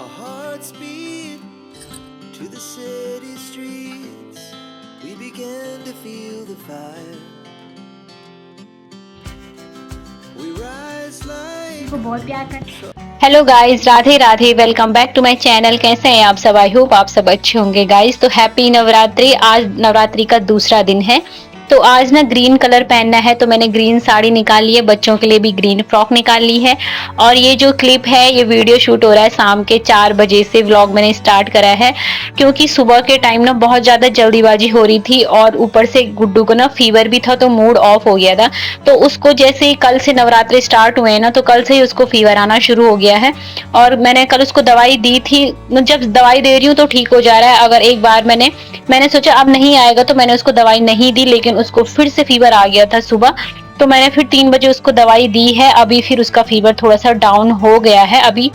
Our hearts beat to the city streets. We began to feel the fire. We rise like को बहुत प्यार करते। Hello guys, Radhe Radhe. Welcome back to my channel. कैसे हैं आप सब? आई होप आप सब अच्छे होंगे गाइस। तो हैप्पी नवरात्रि। आज नवरात्रि का दूसरा दिन है। तो आज ना ग्रीन कलर पहनना है, तो मैंने ग्रीन साड़ी निकाल ली है, बच्चों के लिए भी ग्रीन फ्रॉक निकाल ली है। और ये जो क्लिप है, ये वीडियो शूट हो रहा है शाम के 4 बजे से। व्लॉग मैंने स्टार्ट करा है क्योंकि सुबह के टाइम ना बहुत ज्यादा जल्दीबाजी हो रही थी और ऊपर से गुड्डू को ना फीवर भी था, तो मूड ऑफ हो गया था। तो उसको जैसे ही कल से नवरात्रि स्टार्ट हुए ना, तो कल से ही उसको फीवर आना शुरू हो गया है। और मैंने कल उसको दवाई दी थी। जब दवाई दे रही हूँ तो ठीक हो जा रहा है। अगर एक बार मैंने सोचा अब नहीं आएगा, तो मैंने उसको दवाई नहीं दी, लेकिन उसको फिर से फीवर आ गया था सुबह। तो मैंने फिर 3 बजे उसको दवाई दी है। अभी फिर उसका फीवर थोड़ा सा डाउन हो गया है। अभी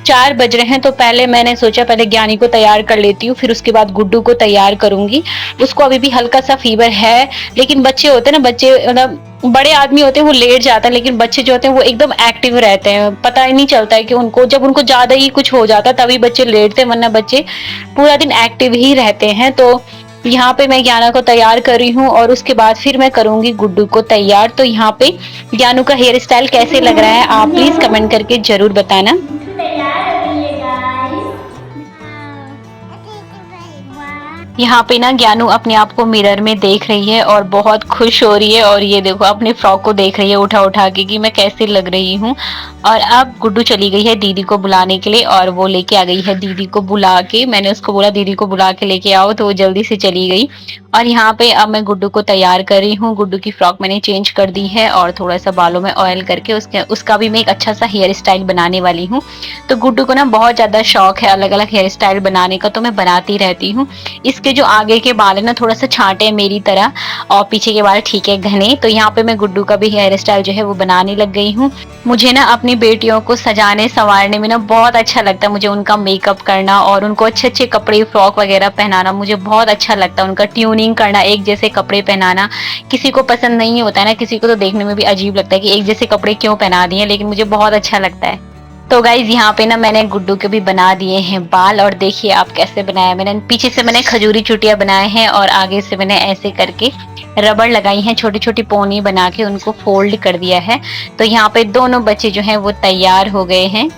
4 बज रहे हैं, तो पहले मैंने सोचा पहले ज्ञानी को तैयार कर लेती हूँ, फिर उसके बाद गुड्डू को तैयार करूंगी। उसको अभी भी हल्का सा फीवर है, लेकिन बच्चे होते हैं ना, बच्चे मतलब बड़े आदमी होते हैं वो लेट जाते हैं, लेकिन बच्चे जो होते हैं वो एकदम एक्टिव रहते हैं। पता ही नहीं चलता है कि उनको, जब उनको ज्यादा ही कुछ हो जाता है तभी बच्चे लेटते हैं, वरना बच्चे पूरा दिन एक्टिव ही रहते हैं। तो यहाँ पे मैं ज्ञाना को तैयार कर रही हूँ और उसके बाद फिर मैं करूंगी गुड्डू को तैयार। तो यहाँ पे ज्ञानू का हेयर स्टाइल कैसे लग रहा है आप प्लीज कमेंट करके जरूर बताना। तैयार हो गई है गाइस। यहाँ पे ना ज्ञानू अपने आप को मिरर में देख रही है और बहुत खुश हो रही है। और ये देखो अपने फ्रॉक को देख रही है उठा उठा के कि मैं कैसी लग रही हूँ। और अब गुड्डू चली गई है दीदी को बुलाने के लिए, और वो लेके आ गई है दीदी को बुला के। मैंने उसको बोला दीदी को बुला के लेके आओ, तो वो जल्दी से चली गई। और यहाँ पे अब मैं गुड्डू को तैयार कर रही हूँ। गुड्डू की फ्रॉक मैंने चेंज कर दी है और थोड़ा सा बालों में ऑयल करके उसका भी मैं एक अच्छा सा हेयर स्टाइल बनाने वाली हूँ। तो गुड्डू को ना बहुत ज्यादा शौक है अलग अलग हेयर स्टाइल बनाने का, तो मैं बनाती रहती हूँ। इसके जो आगे के बाल है ना थोड़ा सा छांटे हैं मेरी तरह, और पीछे के बाल ठीक है घने। तो यहाँ पे मैं गुड्डू का भी हेयर स्टाइल जो है वो बनाने लग गई हूँ। मुझे ना अपनी बेटियों को सजाने संवारने में ना बहुत अच्छा लगता है। मुझे उनका मेकअप करना और उनको अच्छे अच्छे कपड़े फ्रॉक वगैरह पहनाना मुझे बहुत अच्छा लगता है। उनका ट्यूनिंग करना, एक जैसे कपड़े पहनाना किसी को पसंद नहीं होता है ना, किसी को तो देखने में भी अजीब लगता है कि एक जैसे कपड़े क्यों पहना दिए, लेकिन मुझे बहुत अच्छा लगता है। तो गाइज यहाँ पे ना मैंने गुड्डू के भी बना दिए हैं बाल, और देखिए आप कैसे बनाया। मैंने पीछे से मैंने खजूरी चुटिया बनाए हैं और आगे से मैंने ऐसे करके रबड़ लगाई है, छोटी छोटी पोनी बना के उनको फोल्ड कर दिया है। तो यहाँ पे दोनों बच्चे जो हैं वो तैयार हो गए हैं।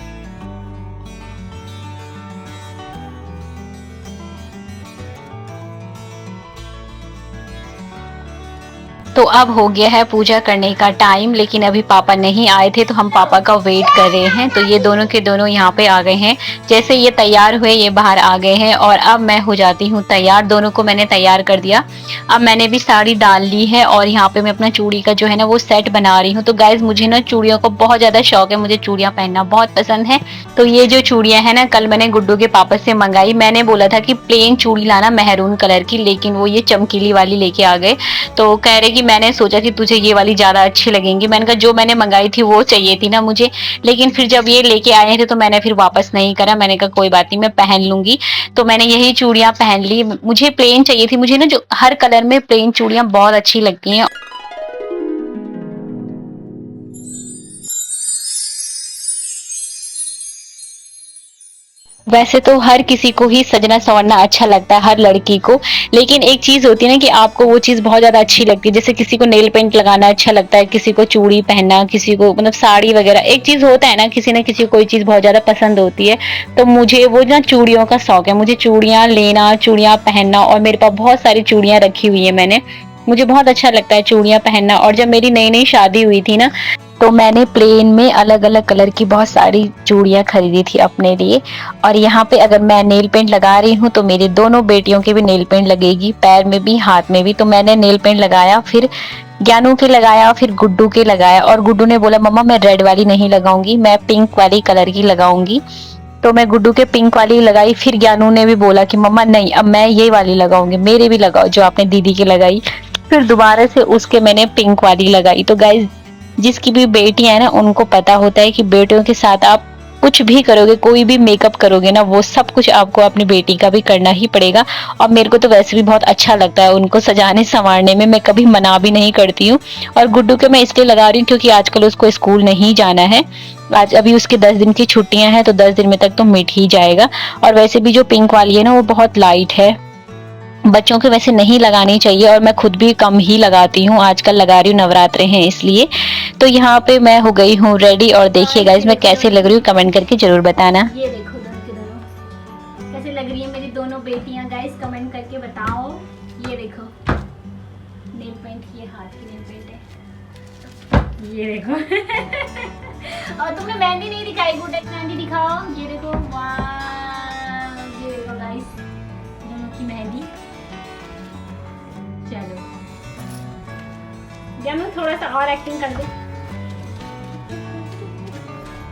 तो अब हो गया है पूजा करने का टाइम, लेकिन अभी पापा नहीं आए थे, तो हम पापा का वेट कर रहे हैं। तो ये दोनों के दोनों यहाँ पे आ गए हैं। जैसे ये तैयार हुए ये बाहर आ गए हैं, और अब मैं हो जाती हूँ तैयार। दोनों को मैंने तैयार कर दिया। अब मैंने भी साड़ी डाल ली है और यहाँ पे मैं अपना चूड़ी का जो है ना वो सेट बना रही हूँ। तो गाइज मुझे ना चूड़ियों का बहुत ज्यादा शौक है, मुझे चूड़ियां पहनना बहुत पसंद है। तो ये जो चूड़ियां है ना कल मैंने गुड्डू के पापा से मंगाई। मैंने बोला था कि प्लेन चूड़ी लाना मेहरून कलर की, लेकिन वो ये चमकीली वाली लेके आ गए। तो कह रहे कि मैंने सोचा कि तुझे ये वाली ज्यादा अच्छी लगेंगी। मैंने कहा जो मैंने मंगाई थी वो चाहिए थी ना मुझे, लेकिन फिर जब ये लेके आए थे तो मैंने फिर वापस नहीं करा। मैंने कहा कोई बात नहीं मैं पहन लूंगी। तो मैंने यही चूड़ियां पहन ली। मुझे प्लेन चाहिए थी, मुझे ना जो हर कलर में प्लेन चूड़ियां बहुत अच्छी लगती हैं। वैसे तो हर किसी को ही सजना संवरना अच्छा लगता है, हर लड़की को। लेकिन एक चीज होती है ना कि आपको वो चीज बहुत ज्यादा अच्छी लगती है। जैसे किसी को नेल पेंट लगाना अच्छा लगता है, किसी को चूड़ी पहनना, किसी को मतलब साड़ी वगैरह। एक चीज होता है ना किसी को कोई चीज बहुत ज्यादा पसंद होती है। तो मुझे वो ना चूड़ियों का शौक है, मुझे चूड़ियां लेना, चूड़ियां पहनना। और मेरे पास बहुत सारी चूड़ियां रखी हुई है मैंने, मुझे बहुत अच्छा लगता है चूड़ियां पहनना। और जब मेरी नई नई शादी हुई थी ना, तो मैंने प्लेन में अलग अलग कलर की बहुत सारी चूड़ियां खरीदी थी अपने लिए। और यहाँ पे अगर मैं नेल पेंट लगा रही हूँ तो मेरी दोनों बेटियों के भी नेल पेंट लगेगी, पैर में भी हाथ में भी। तो मैंने नेल पेंट लगाया, फिर ज्ञानू के लगाया, फिर गुड्डू के लगाया। और गुड्डू ने बोला मम्मा मैं रेड वाली नहीं लगाऊंगी, मैं पिंक वाली कलर की लगाऊंगी। तो मैं गुड्डू के पिंक वाली लगाई। फिर ज्ञानू ने भी बोला कि मम्मा नहीं अब मैं ये वाली लगाऊंगी, मेरे भी लगाओ जो आपने दीदी की लगाई। फिर दोबारा से उसके मैंने पिंक वाली लगाई। तो गाइज जिसकी भी बेटियां है ना उनको पता होता है कि बेटियों के साथ आप कुछ भी करोगे, कोई भी मेकअप करोगे ना, वो सब कुछ आपको अपनी बेटी का भी करना ही पड़ेगा। और मेरे को तो वैसे भी बहुत अच्छा लगता है उनको सजाने संवारने में, मैं कभी मना भी नहीं करती हूँ। और गुड्डू के मैं इसलिए लगा रही हूँ क्योंकि आजकल उसको स्कूल नहीं जाना है, आज अभी उसके 10 दिन की छुट्टियां हैं, तो 10 दिन में तक तो मिट ही जाएगा। और वैसे भी जो पिंक वाली है ना, वो बहुत लाइट है, बच्चों के वैसे नहीं लगानी चाहिए, और मैं खुद भी कम ही लगाती हूँ, आजकल लगा रही हूँ, नवरात्रे हैं इसलिए। तो यहाँ पे मैं हो गई हूँ रेडी, और देखिए गाइस मैं कैसे लग रही हूँ, कमेंट करके जरूर बताना। ये देखो दोनों के दोनों कैसे लग रही है मेरी दोनों बेटियां, गाइस कमेंट करके बताओ। ये देखो नेल पेंट, ये हाथ की नेल पेंट है, ये देखो। और तुमने मेहंदी नहीं दिखाई, गुड मेहंदी दिखाओ। ये देखो, वाह, ये देखो गाइस दोनों की मेहंदी। चलो जानू थोड़ा सा और एक्टिंग कर दे।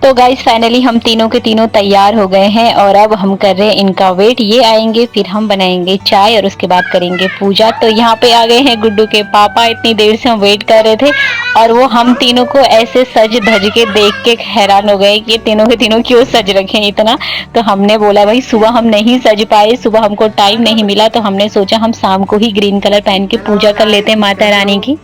तो गाइस फाइनली हम तीनों के तीनों तैयार हो गए हैं, और अब हम कर रहे हैं इनका वेट। ये आएंगे, फिर हम बनाएंगे चाय, और उसके बाद करेंगे पूजा। तो यहाँ पे आ गए हैं गुड्डू के पापा, इतनी देर से हम वेट कर रहे थे, और वो हम तीनों को ऐसे सज धज के देख के हैरान हो गए कि ये तीनों के तीनों क्यों सज रखे हैं इतना। तो हमने बोला भाई सुबह हम नहीं सज पाए, सुबह हमको टाइम नहीं मिला, तो हमने सोचा हम शाम को ही ग्रीन कलर पहन के पूजा कर लेते हैं माता रानी की।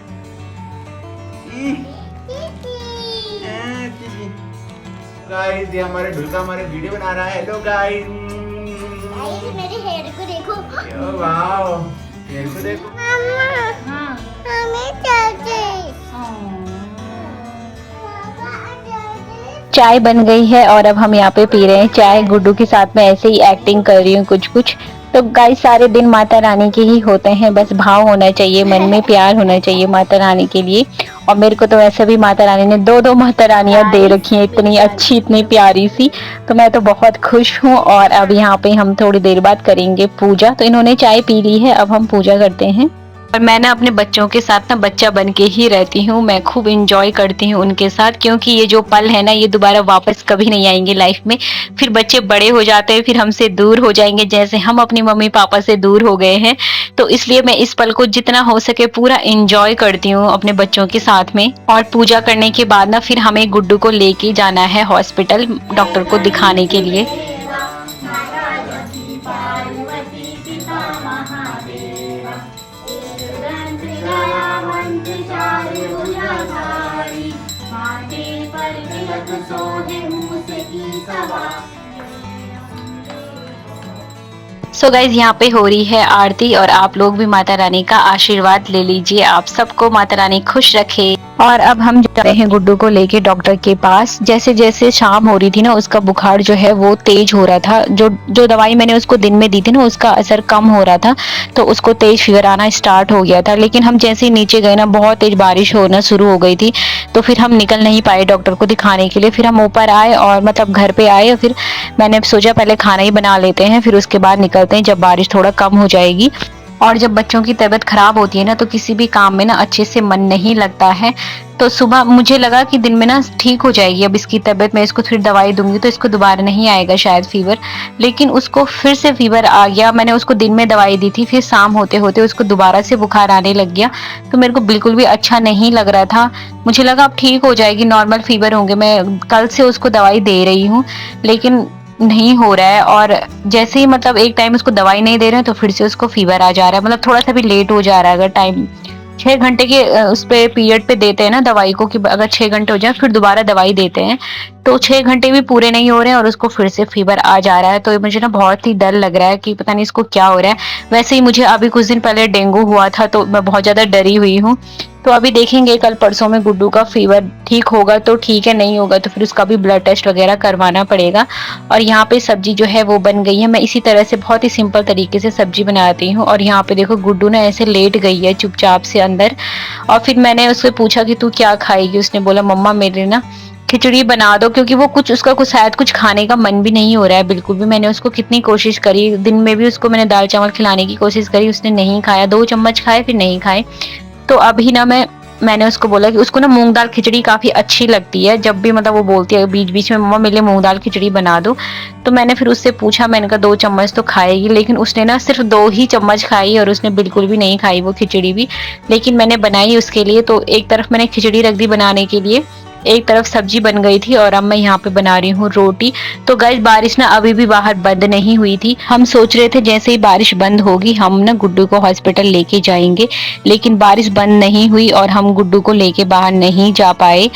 गाइस ये हमारे ढुलका हमारे वीडियो बना रहा है। हेलो गाइस, मेरे हेयर को देखो। वाओ, हेयर को देखो। हाँ हमें चाय बन गई है, और अब हम यहाँ पे पी रहे हैं चाय। गुड्डू के साथ में ऐसे ही एक्टिंग कर रही हूँ कुछ कुछ। तो गाइस सारे दिन माता रानी के ही होते हैं, बस भाव होना चाहिए, मन में प्यार होना चाहिए माता रानी के लिए। और मेरे को तो वैसे भी माता रानी ने दो माता रानियां दे रखी हैं, इतनी अच्छी, इतनी प्यारी सी। तो मैं तो बहुत खुश हूँ। और अब यहाँ पे हम थोड़ी देर बाद करेंगे पूजा। तो इन्होंने चाय पी ली है, अब हम पूजा करते हैं। और मैं ना अपने बच्चों के साथ ना बच्चा बन के ही रहती हूँ, मैं खूब इंजॉय करती हूँ उनके साथ, क्योंकि ये जो पल है ना, ये दोबारा वापस कभी नहीं आएंगे लाइफ में। फिर बच्चे बड़े हो जाते हैं, फिर हमसे दूर हो जाएंगे, जैसे हम अपनी मम्मी पापा से दूर हो गए हैं। तो इसलिए मैं इस पल को जितना हो सके पूरा इंजॉय करती हूँ अपने बच्चों के साथ में। और पूजा करने के बाद ना फिर हमें गुड्डू को लेके जाना है हॉस्पिटल, डॉक्टर को दिखाने के लिए। सो गाइज यहाँ पे हो रही है आरती, और आप लोग भी माता रानी का आशीर्वाद ले लीजिए, आप सबको माता रानी खुश रखे। और अब हम जा रहे हैं गुड्डू को लेके डॉक्टर के पास। जैसे जैसे शाम हो रही थी ना, उसका बुखार जो है वो तेज हो रहा था। जो दवाई मैंने उसको दिन में दी थी ना, उसका असर कम हो रहा था, तो उसको तेज फीवर आना स्टार्ट हो गया था। लेकिन हम जैसे ही नीचे गए ना, बहुत तेज बारिश होना शुरू हो गई थी, तो फिर हम निकल नहीं पाए डॉक्टर को दिखाने के लिए। फिर हम ऊपर आए, और मतलब घर पे आए, और फिर मैंने सोचा पहले खाना ही बना लेते हैं, फिर उसके बाद निकलते हैं जब बारिश थोड़ा कम हो जाएगी। और जब बच्चों की तबीयत खराब होती है ना, तो किसी भी काम में ना अच्छे से मन नहीं लगता है। तो सुबह मुझे लगा कि दिन में ना ठीक हो जाएगी अब इसकी तबीयत, मैं इसको फिर दवाई दूंगी तो इसको दोबारा नहीं आएगा शायद फीवर। लेकिन उसको फिर से फीवर आ गया। मैंने उसको दिन में दवाई दी थी, फिर शाम होते होते उसको दोबारा से बुखार आने लग गया। तो मेरे को बिल्कुल भी अच्छा नहीं लग रहा था। मुझे लगा अब ठीक हो जाएगी, नॉर्मल फीवर होंगे। मैं कल से उसको दवाई दे रही हूँ, लेकिन नहीं हो रहा है। और जैसे ही मतलब एक टाइम उसको दवाई नहीं दे रहे हैं, तो फिर से उसको फीवर आ जा रहा है। मतलब थोड़ा सा भी लेट हो जा रहा है। अगर टाइम 6 घंटे के उस पे पीरियड पे देते हैं ना दवाई को, कि अगर 6 घंटे हो जाए फिर दोबारा दवाई देते हैं, तो 6 घंटे भी पूरे नहीं हो रहे हैं और उसको फिर से फीवर आ जा रहा है। तो मुझे ना बहुत ही डर लग रहा है कि पता नहीं इसको क्या हो रहा है। वैसे ही मुझे अभी कुछ दिन पहले डेंगू हुआ था, तो मैं बहुत ज्यादा डरी हुई हूँ। तो अभी देखेंगे कल परसों में गुड्डू का फीवर ठीक होगा तो ठीक है, नहीं होगा तो फिर उसका भी ब्लड टेस्ट वगैरह करवाना पड़ेगा। और यहाँ पे सब्जी जो है वो बन गई है। मैं इसी तरह से बहुत ही सिंपल तरीके से सब्जी बनाती हूँ। और यहाँ पे देखो गुड्डू ना ऐसे लेट गई है चुपचाप से अंदर। और फिर मैंने उससे पूछा कि तू क्या खाएगी, उसने बोला मम्मा मेरे ना खिचड़ी बना दो, क्योंकि वो उसका कुछ शायद कुछ खाने का मन भी नहीं हो रहा है बिल्कुल भी। मैंने उसको कितनी कोशिश करी, दिन में भी उसको मैंने दाल चावल खिलाने की कोशिश करी, उसने नहीं खाया। 2 चम्मच खाए फिर नहीं खाए। तो अभी ना मैंने उसको बोला कि उसको ना मूंग दाल खिचड़ी काफी अच्छी लगती है। जब भी मतलब वो बोलती है बीच बीच में मम्मा मेरे लिए मूंग दाल खिचड़ी बना दो, तो मैंने फिर उससे पूछा, मैंने कहा 2 चम्मच तो खाएगी, लेकिन उसने ना सिर्फ 2 ही चम्मच खाई और उसने बिल्कुल भी नहीं खाई वो खिचड़ी भी। लेकिन मैंने बनाई उसके लिए, तो एक तरफ मैंने खिचड़ी रख दी बनाने के लिए एक तरफ सब्जी बन गई थी और अब मैं यहाँ पे बना रही हूँ रोटी। तो गाइस बारिश ना अभी भी बाहर बंद नहीं हुई थी। हम सोच रहे थे जैसे ही बारिश बंद होगी हम ना गुड्डू को हॉस्पिटल लेके जाएंगे, लेकिन बारिश बंद नहीं हुई और हम गुड्डू को लेके बाहर नहीं जा पाए।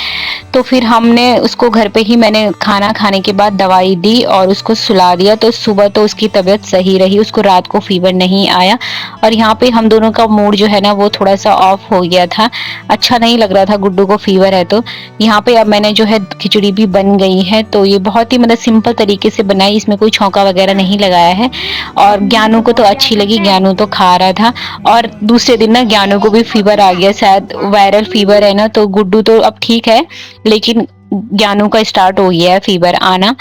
तो फिर हमने उसको घर पे ही, मैंने खाना खाने के बाद दवाई दी और उसको सुला दिया। तो सुबह तो उसकी तबीयत सही रही, उसको रात को फीवर नहीं आया। और यहाँ पे हम दोनों का मूड जो है ना वो थोड़ा सा ऑफ हो गया था, अच्छा नहीं लग रहा था गुड्डू को फीवर है। तो यहाँ पे अब मैंने जो है खिचड़ी भी बन गई है। तो ये बहुत ही मतलब सिंपल तरीके से बनाई, इसमें कोई छौंका वगैरह नहीं लगाया है। और ज्ञानू को तो अच्छी लगी, ज्ञानू तो खा रहा था। और दूसरे दिन ना ज्ञानू को भी फीवर आ गया, शायद वायरल फीवर है ना। तो गुड्डू तो अब ठीक है, लेकिन ज्ञानू का स्टार्ट हो गया है फीवर आना।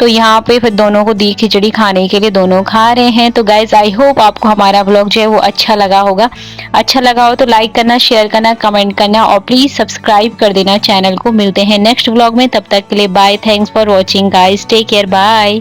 तो यहाँ पे फिर दोनों को दी खिचड़ी खाने के लिए, दोनों खा रहे हैं। तो गाइज आई होप आपको हमारा व्लॉग जो है वो अच्छा लगा होगा। अच्छा लगा हो तो लाइक करना, शेयर करना, कमेंट करना और प्लीज सब्सक्राइब कर देना चैनल को। मिलते हैं नेक्स्ट व्लॉग में, तब तक के लिए bye. Thanks for watching guys, take care, bye.